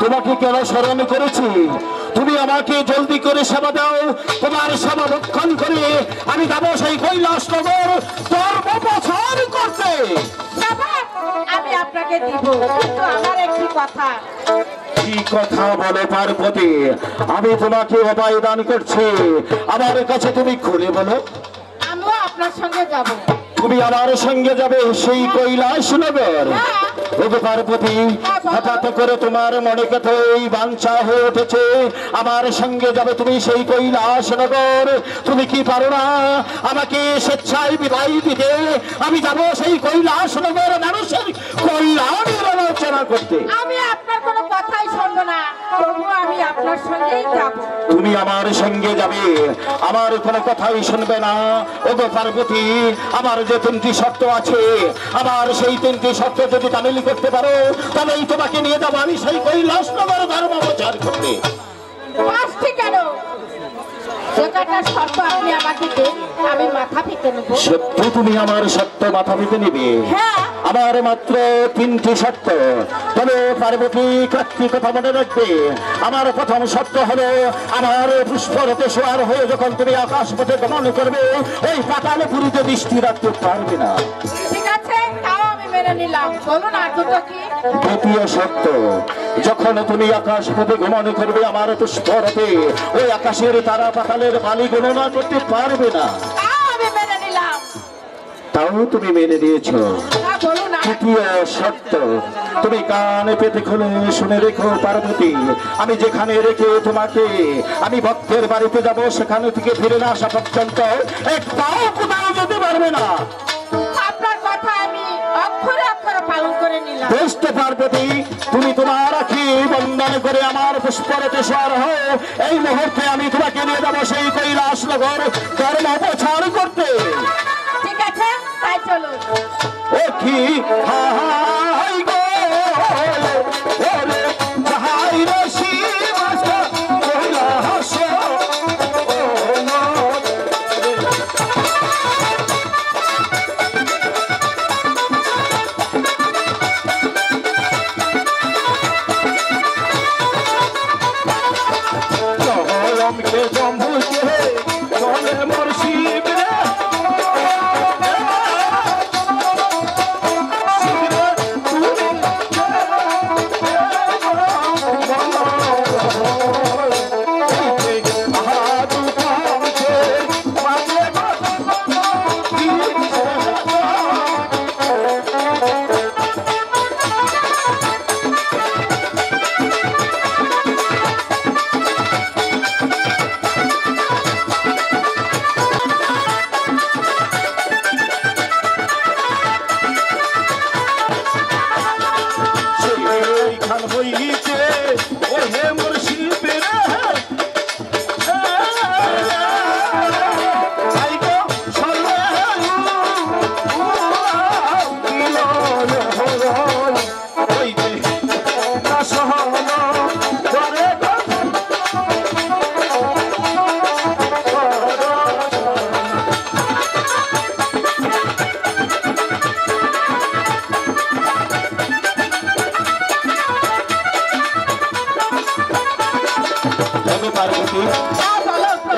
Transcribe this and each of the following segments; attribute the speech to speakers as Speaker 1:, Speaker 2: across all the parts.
Speaker 1: তোমাকে কেন স্মরণ করেছি? তুমি আমাকে জলদি করে সেবা দাও, তোমার সেবা রক্ষণ করে আমি যাবো সেই কৈলাস নগর ধর্ম প্রচার করতে।
Speaker 2: আমি আপনাকে দিব, কিন্তু আমার একটি কথা।
Speaker 1: কি কথা বলো পার্বতী? আমি তোমাকে অভয় দান করছি, আমার কাছে তুমি খুলে বলো।
Speaker 2: আমিও আপনার সঙ্গে যাব।
Speaker 1: তুমি আমার সঙ্গে যাবে সেই কৈলাস নগর? ওগো পার্বতী, হঠাৎ করে তোমার মনে কথা এই বাঞ্ছা হয়ে উঠেছে আমার সঙ্গে যাবে তুমি সেই কৈলাস নগর। তুমি কি পারো না আমাকে স্বেচ্ছায় বিদায় দিতে? আমি যাব সেই কৈলাস নগর মানুষের কল্যাণের আলোচনা করতে।
Speaker 2: আমি আপনার কোনো কথাই শুনবো না, তবু আমি আপনার সঙ্গেই যাব।
Speaker 1: তুমি আমার সঙ্গে যাবে, আমার কোনো কথাই শুনবে না? ওগো পার্বতী, আমার যে 3টি শর্ত আছে, আমার সেই 3টি শর্ত যদি তামিল করতে পারো তবেই তোমাকে নিয়ে যাবো আমি সেই কৈলাস নগর ধর্ম প্রচার করতে।
Speaker 2: 5টি কেন? যেটা শর্ত আপনি আমাকে দেন আমি মাথা পেতে নেব।
Speaker 1: সত্যি তুমি আমার সত্য মাথা পেতে নিবে?
Speaker 2: হ্যাঁ।
Speaker 1: আমার মাত্র 3টি শর্ত, তবে পার্বতী কয়েকটি কথা মনে রাখবে। আমার প্রথম শর্ত হলো আমার পুষ্পরতে সোয়ার হয়ে যখন তুমি আকাশ পথে গমন করবে ওই পাতালে পুরীতে দৃষ্টি রাখতে পারবে না।
Speaker 2: ঠিক আছে, তাও আমি মেনে নিলাম। বলুন আর দুটো কি?
Speaker 1: দ্বিতীয় শর্ত, যখন তুমি আকাশ পথে গমন করবে আমার পুষ্পরতে ওই আকাশের তারা পাতালের বালি গণনা করতে পারবে না।
Speaker 2: তাও আমি মেনে নিলাম।
Speaker 1: তাও তুমি মেনে নিয়েছো?
Speaker 2: বলুন না।
Speaker 1: তৃতীয় শর্ত, তুমি কানে পেতে খুলে শুনে রেখো পার্বতী, আমি যেখানে রেখে তোমাকে আমি ভক্তের বাড়িতে যাব, সেখানে থেকে ফিরে না আসা পর্যন্ত এক পাও কোথাও যেতে পারবে না।
Speaker 2: আপনার কথা আমি অক্ষরে অক্ষরে পালন করে নিলাম।
Speaker 1: বেশ তো পার্বতী, তুমি তোমার রাখি বন্দন করে আমার পুষ্পরতে সর হও। এই মুহূর্তে আমি তোমাকে নিয়ে যাবো সেই কৈলাস নগর ধর্ম প্রচার করতে।
Speaker 2: ঠিক আছে, তাই চলুন।
Speaker 1: ও কি হাই গো ওরে হাই রে শিবাস কৈলাস কে জম্বুকে চলে মোর শিব রে হইছে ও হে মোর শিল্পী রে আই গো সর্বে হইতে না সহন করে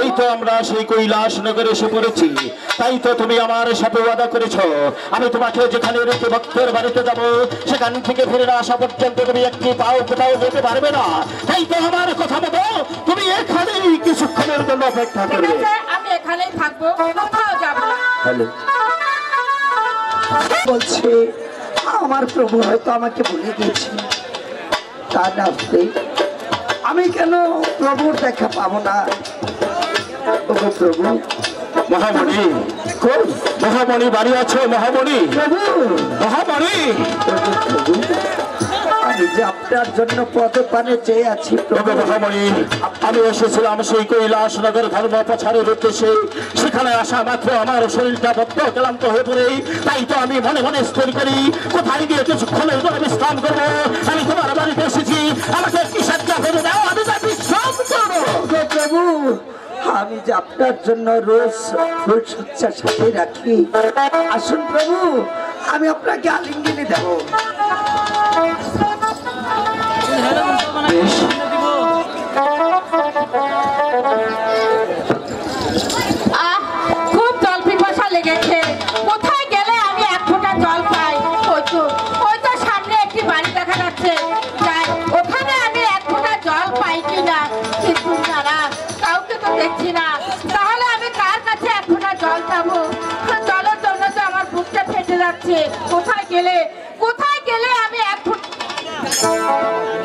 Speaker 1: এই তো আমরা সেই কৈলাস নগরে এসে পড়েছি, তাই তো তুমি আমার সাথে ওয়াদা করেছ আমি তোমাকে যেখানে রেখে ভক্তের বাড়িতে যাব, সেখান থেকে ফিরে না আসা পর্যন্ত তুমি একটি পাও কোথাও যেতে পারবে না। তাই তো আমার কথা মতো তুমি এখানেই কিছুক্ষণের জন্য অপেক্ষা
Speaker 2: ঠিক
Speaker 1: করবে।
Speaker 2: আছে, আমি এখানেই থাকবো, কোথাও যাব না।
Speaker 1: হ্যালো,
Speaker 3: বলছে আমার প্রভু হয়তো আমাকে ভুলে গেছে, তা না হলে আমি কেন প্রভুর দেখা পাবো না? ওগো প্রভু,
Speaker 1: মহামণি
Speaker 3: কই
Speaker 1: মহামণি বাড়ি আছে? মহামণি
Speaker 3: প্রভু,
Speaker 1: মহামণি
Speaker 3: প্রভু, আমি যে আপনার জন্য পদে পানে চেয়ে আছি প্রভু।
Speaker 1: মহামণি, আমি এসেছিলাম সেই কৈলাস নগর ধর্ম প্রচারের উদ্দেশ্যে। সেখানে আসা মাত্র আমার শরীরটা বদ্ধ ক্লান্ত হয়ে পড়ে, তাই তো আমি মনে মনে স্থির করি কোথায় গিয়ে কিছুক্ষণের জন্য বিশ্রাম করবো। আমি তোমার বাড়িতে এসেছি, আমাকে কি সাজ্জা করে দাও, আমি যা বিশ্রাম করবো।
Speaker 3: ওগো প্রভু, আমি যে আপনার জন্য রোজ ফুল সজ্জার সাথে রাখি, আসুন প্রভু, আমি আপনাকে আলিঙ্গনে দেব।
Speaker 1: বেশ,
Speaker 2: খুব জল পিপাসা লেগেছে, কোথায় গেলে আমি এক ফোঁটা জল পাই? ওই তো সামনে একটি বাড়ি দেখা যাচ্ছে, যাই ওখানে আমি এক ফোঁটা জল পাই কিনা। কিন্তু না, কাউকে তো দেখছি না, তাহলে আমি কার কাছে এক ফোঁটা জল পাবো? জলের জন্য তো আমার বুকটা ফেটে যাচ্ছে। কোথায় গেলে আমি এক ফোঁটা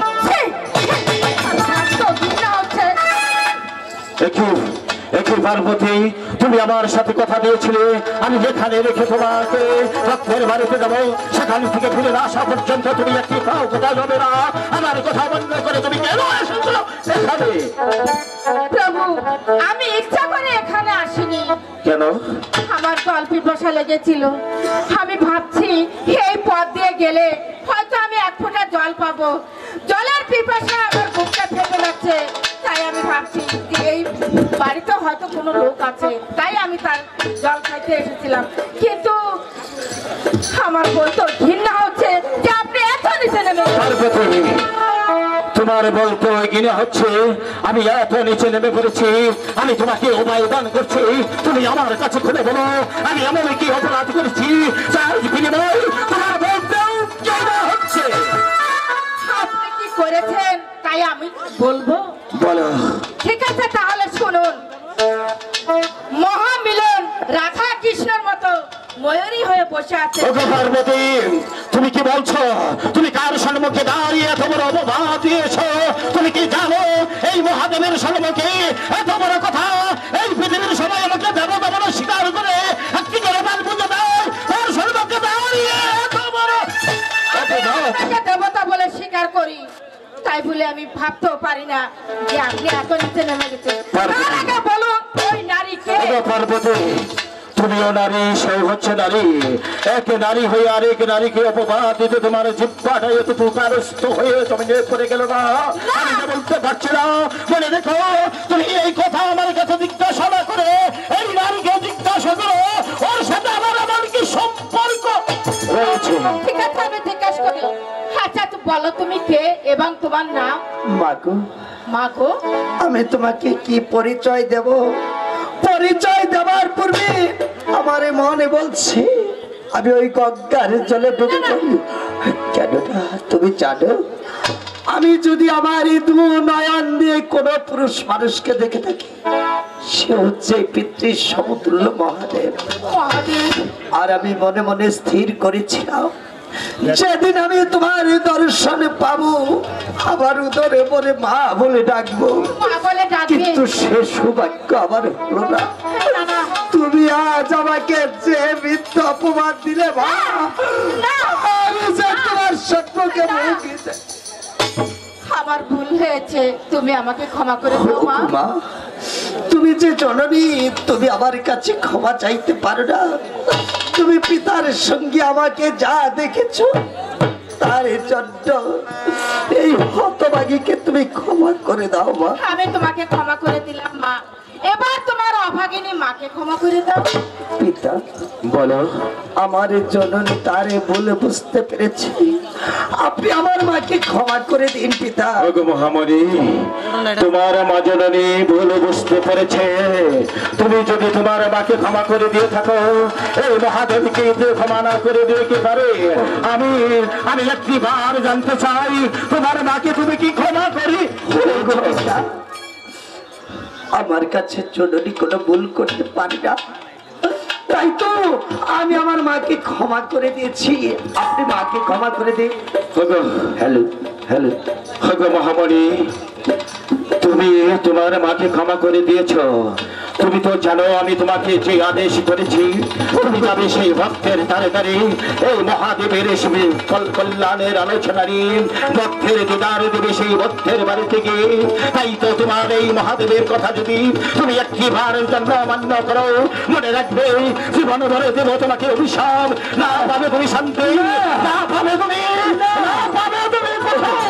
Speaker 2: হচ্ছে।
Speaker 1: একই পার্বতী, তুমি আমার সাথে কথা দিয়েছিলে আমি যেখানে রেখে তোমাকে ভক্তের বাড়িতে যাবো, সেখান থেকে ফিরে না আসা পর্যন্ত তুমি একটি পাও কোথাও যাবে না। আমার কথা বন্ধ করে তুমি কেন এসেছো এখানে?
Speaker 2: প্রভু, আমি ইচ্ছা করে এখানে আসিনি।
Speaker 1: কেন?
Speaker 2: আমার জল পিপাসা লেগেছিল, আমি ভাবছি এই পথ দিয়ে গেলে হয়তো আমি এক ফোঁটা জল পাবো। জলের পিপাসা আমার বুকটা ফেটে যাচ্ছে, তাই আমি ভাবছি যে এই বাড়িতে হয়তো কোনো লোক আছে, তাই আমি তার জল খাইতে এসেছিলাম। কিন্তু আমার বলতো ঘৃণা হচ্ছে যে আপনি এত নিচে নেমে
Speaker 1: পার্বতী, তোমার বলতে ঘৃণা হচ্ছে আমি এত নিচে নেমে পড়েছি। আমি তোমাকে উপায় দান করছি, তুমি আমার কাছে খুলে বলো আমি এমন কি অপরাধ করেছি যার বিনিময় তোমার বলতেও ঘৃণা হচ্ছে।
Speaker 2: আপনি কি করেছেন তাই আমি বলবো?
Speaker 1: বলো।
Speaker 2: ঠিক আছে, তাহলে শুনুন। মহামিলন রাধা কৃষ্ণের মতো ময়ূরী হয়ে বসে আছে।
Speaker 1: ওগো পার্বতী, তুমি কি বলছো? তুমি কার সম্মুখে দাঁড়িয়ে এত বড় অপবাদ দিয়েছো? তুমি কি জানো এই মহাদেবের সম্মুখে এত বড় কথা? এই পৃথিবীর সবাই আমাকে দেবতা বলে স্বীকার করে একটি করে মান পুজো দেয়, তার সম্মুখে দাঁড়িয়ে এত বড় অপবাদ।
Speaker 2: আপনাকে দেবতা বলে স্বীকার করি, তাই বলে আমি ভাবতেও পারি না যে আপনি এত নিচে নেমে গেছেন। তার আগে বলুন ওই নারীকে।
Speaker 1: ওগো পার্বতী, তুমিও নারী, সেও হচ্ছে নারী। এক নারী হয়ে আরেক নারীকে অপবাদ দিতে তোমার জিহ্বাটা এতটুকু কারস্থ হয়ে তুমি করে গেল না। আমি তো বলতে পারছি না। মনে দেখো, তুমি এই কথা আমার কাছে জিজ্ঞাসা না করে এই নারীকে জিজ্ঞাসা করো ওর সাথে আমার এমন কি সম্পর্ক রয়েছে।
Speaker 2: ঠিক আছে, আমি জিজ্ঞাসা করি। আচ্ছা, তো বলো তুমি কে এবং তোমার নাম?
Speaker 3: মাগো,
Speaker 2: মা গো,
Speaker 3: আমি তোমাকে কি পরিচয় দেব? পরিচয় দেওয়ার পূর্বে আমার মনে বলছে আমি ওই গঙ্গার জলে ডুবে যাই। কেন না তুমি জানো, আমি যদি আমার এই দু নয়ন দিয়ে কোনো পুরুষ মানুষকে দেখে থাকি, সে হচ্ছে পিতৃ সমতুল্য মহাদেব।
Speaker 2: মহাদেব।
Speaker 3: আর আমি মনে মনে স্থির করেছিলাম সেদিন আমি তোমার দর্শন পাবো, আবার উদরে পরে মা বলে ডাকবো,
Speaker 2: মা বলে ডাকবে।
Speaker 3: কিন্তু সে সৌভাগ্য আমার হলো না।
Speaker 2: না, না,
Speaker 3: তুমি আজ আমাকে যে মিথ্যা অপমান দিলে মা, আমি যে তোমার সম্পর্কে মুখ দিতে।
Speaker 2: আমার ভুল হয়েছে, তুমি আমাকে ক্ষমা করে দাও মা।
Speaker 3: মা, তুমি যে জননী, তুমি আমার কাছে ক্ষমা চাইতে পারো না? তুমি পিতার সঙ্গে আমাকে যা দেখেছো তার জন্য এই হতভাগীকে তুমি ক্ষমা করে দাও মা।
Speaker 2: আমি তোমাকে ক্ষমা করে দিলাম মা, এবার তোমার অভাগিনী মাকে ক্ষমা করে দাও।
Speaker 3: পিতা,
Speaker 1: বলো।
Speaker 3: আমার জননী তারে বলে বুঝতে পেরেছি, আপনি আমার মাকে ক্ষমা করে দিন পিতা।
Speaker 1: ওগো মহামণি, তোমার মা জননী ভুল বুঝতে পেরেছে। তুমি যদি তোমার মাকে ক্ষমা করে দিয়ে থাকো, এই মহাদেবকে যে ক্ষমা না করে দিয়ে কি পারে? আমি আমি একটি বার জানতে চাই, তোমার মাকে তুমি কি ক্ষমা করি?
Speaker 3: আমার কাছে জননী কোনো ভুল করতে পারি না, তাই তো আমি আমার মাকে ক্ষমা করে দিয়েছি। আপনি মাকে ক্ষমা করে দিন।
Speaker 1: ওগো
Speaker 3: হ্যালো হ্যালো,
Speaker 1: ওগো মহামণি, তুমি তোমার মাকে ক্ষমা করে দিয়েছ। তুমি তো জানো আমি তোমাকে যে আদেশ করেছি, তুমি যাবে সেই ভক্তের তারে তারে এই মহাদেবের কল্যাণের আলোচনারী ভক্তের দিদার দেবে সেই ভক্তের বাড়ি থেকে। তাই তো তোমার এই মহাদেবের কথা যদি তুমি একটিবার জন্য অমান্য করো, মনে রাখবে জীবন ভরে দেব তোমাকে অভিশাপ। না পাবে তুমি শান্তি, না পাবে তুমি, না পাবে তুমি কোথাও।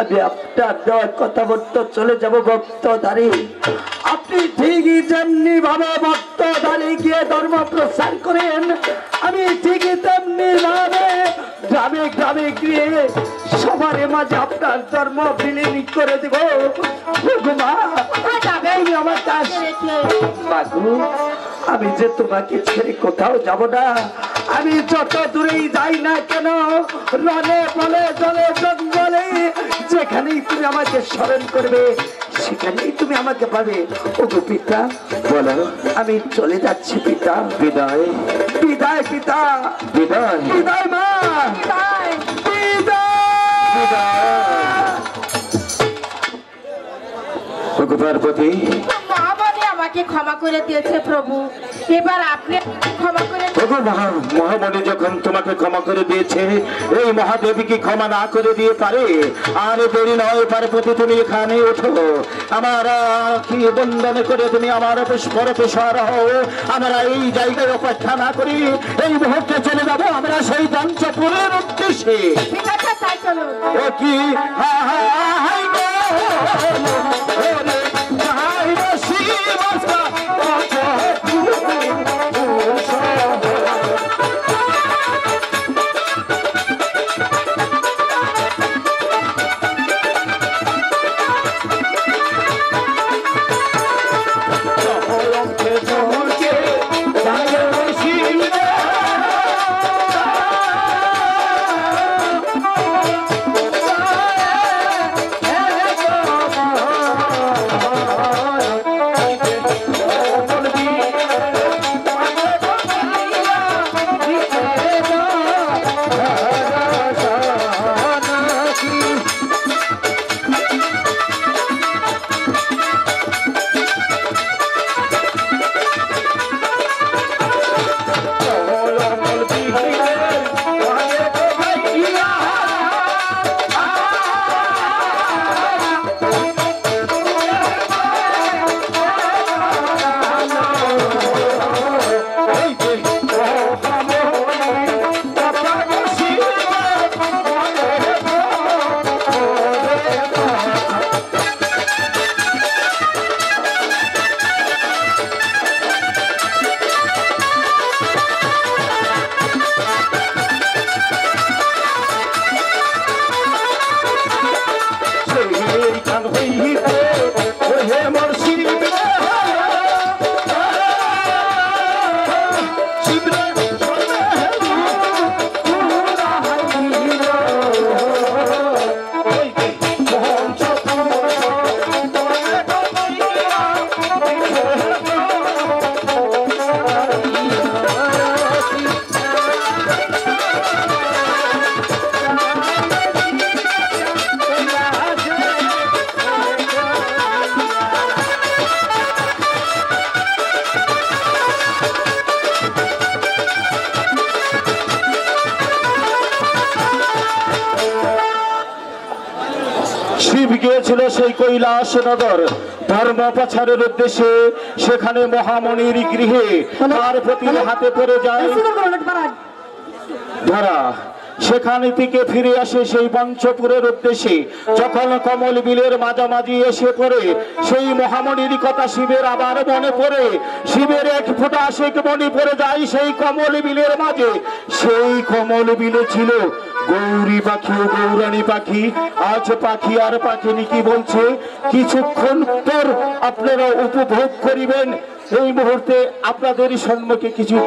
Speaker 3: আমি আপনার দেওয়ার কথা মতো চলে যাব ভক্তধারী। আপনি ঠিকই যেমনি ভাবে ভক্তধারী গিয়ে ধর্ম প্রচার করেন, আমি ঠিকই তেমনি ভাবে গ্রামে গ্রামে গিয়ে সবার মাঝে আপনার ধর্ম বিলীন করে দেব। আমার দাস বাবু, আমি যে তোমাকে ছেড়ে কোথাও যাব না। আমি যত দূরেই যাই না কেন, রনে বলে জলে জঙ্গলে, যেখানেই তুমি আমাকে স্মরণ করবে সেখানেই তুমি আমাকে পাবে। ওগো পিতা,
Speaker 1: বলো।
Speaker 3: আমি চলে যাচ্ছি পিতা।
Speaker 1: বিদায়,
Speaker 3: বিদায় পিতা,
Speaker 1: বিদায়,
Speaker 3: বিদায় মা,
Speaker 2: বিদায়।
Speaker 3: বিদায়।
Speaker 1: ওগো পার্বতী,
Speaker 2: মা বলে আমাকে ক্ষমা করে দিয়েছে প্রভু, এবার আপনি ক্ষমা করে দিন।
Speaker 1: ওগো মহামণি যখন তোমাকে ক্ষমা করে দিয়েছে, এই মহাদেব কি ক্ষমা না করে দিয়ে পারে? আর দেরি নয় পার্বতী, তুমি এখানে ওঠো, আমার কি বন্দন করে তুমি আমার পরপেশার হও। আমরা এই জায়গায় অপেক্ষা না করি, এই মুহূর্তে চলে যাবো আমরা সেই পঞ্চপুরের উদ্দেশ্যে।
Speaker 2: ঠিক আছে, তাই চলুন।
Speaker 1: ও কি হা হা হাই গো, ওরে হাই গো শিবসা, সেই কৈলাস নগর ধর্ম প্রচারের উদ্দেশ্যে সেখানে মহামণির গৃহে তার প্রতি হাতে পড়ে যায় ধরা। সেখান থেকে ফিরে আসে সেই পঞ্চপুরের উদ্দেশ্যে। যখন কমল বিলের মাঝামাঝি এসে পড়ে সেই মহামণির কথা শিবের আবার মনে পড়ে। শিবের এক ফোঁটা আশিক মণি পড়ে যায় সেই কমল বিলের মাঝে। সেই কমল বিলে ছিল গৌরী পাখি ও গৌরানী পাখি। আজ পাখি আর পাখিনি কি বলছে কিছুক্ষণ পর আপনারা উপভোগ করিবেন। এই মুহূর্তে আপনাদের সম্মুখে কিছু